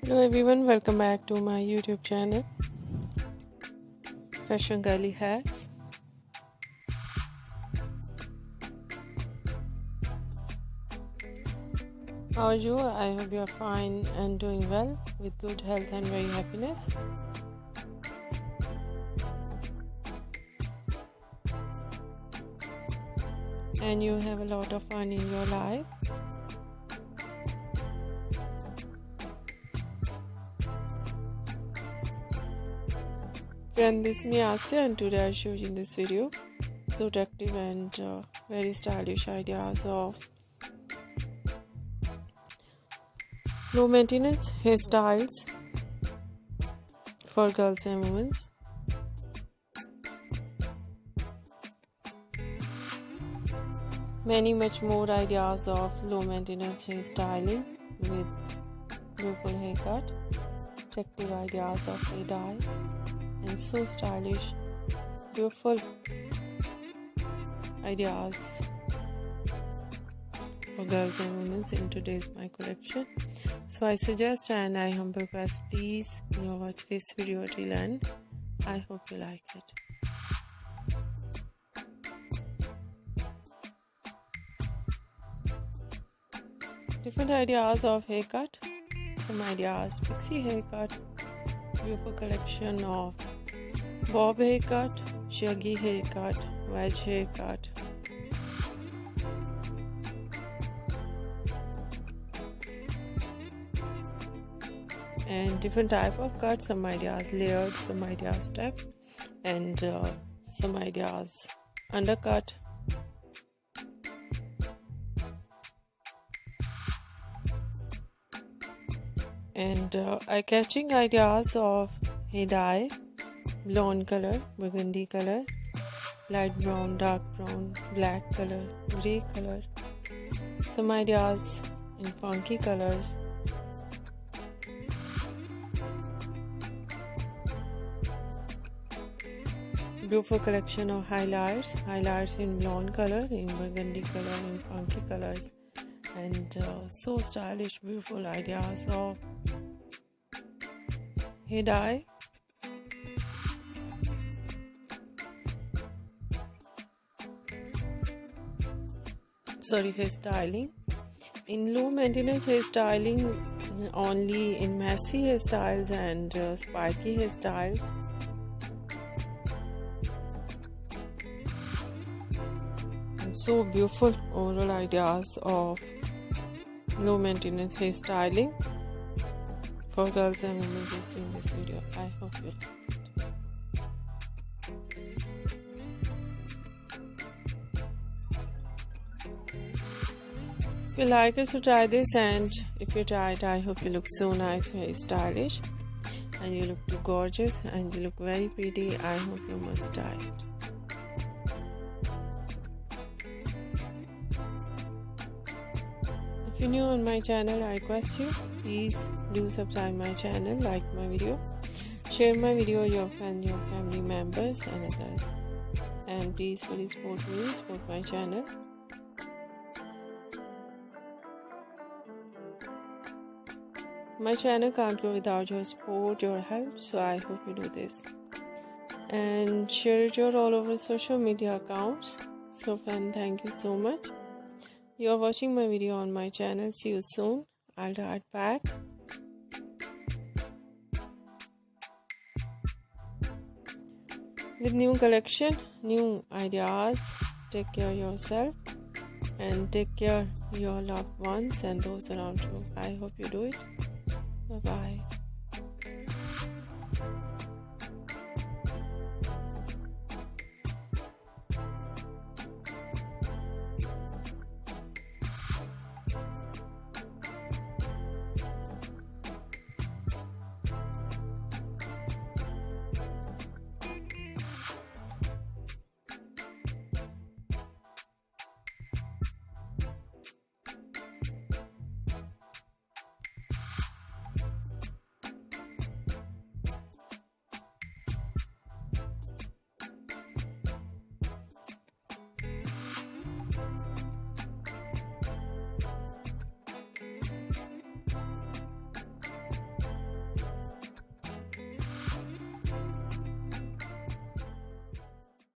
Hello everyone, welcome back to my YouTube channel Fashion Girly Hacks. How are you? I hope you are fine and doing well with good health and very happiness. And you have a lot of fun in your life. Friend, this is me Asya, and today I show you in this video so attractive and very stylish ideas of low maintenance hairstyles for girls and women. Much more ideas of low maintenance hairstyling with beautiful haircut, attractive ideas of hair dye, and so stylish, beautiful ideas for girls and women in today's my collection. So I suggest and I humble request, please watch this video till end. I hope you like it. Different ideas of haircut, some ideas Pixie haircut, beautiful collection of bob haircut, shaggy haircut, wedge haircut, and different type of cuts, some ideas layered, some ideas step, and some ideas undercut. And eye-catching ideas of hair dye, blonde color, burgundy color, light brown, dark brown, black color, grey color, some ideas in funky colors, beautiful collection of highlights in blonde color, in burgundy color, in funky colors, and so stylish, beautiful ideas of hair dye, hairstyling. In low maintenance hairstyling, only in messy hairstyles and spiky hairstyles. And so beautiful overall ideas of low maintenance hairstyling for girls and women you see in this video. I hope you like it. If you like it, so try this, and if you try it, I hope you look so nice, very stylish, and you look too gorgeous, and you look very pretty. I hope you must try it. If you're new on my channel, I request you, please do subscribe my channel, like my video, share my video with your friends, your family members and others, and please fully support me, support my channel. My channel can't go without your support, your help, so I hope you do this and share it all over social media accounts. So friend, thank you so much. You are watching my video on my channel. See you soon. I'll be right back. With new collection, new ideas. Take care of yourself and take care of your loved ones and those around you. I hope you do it. Bye bye.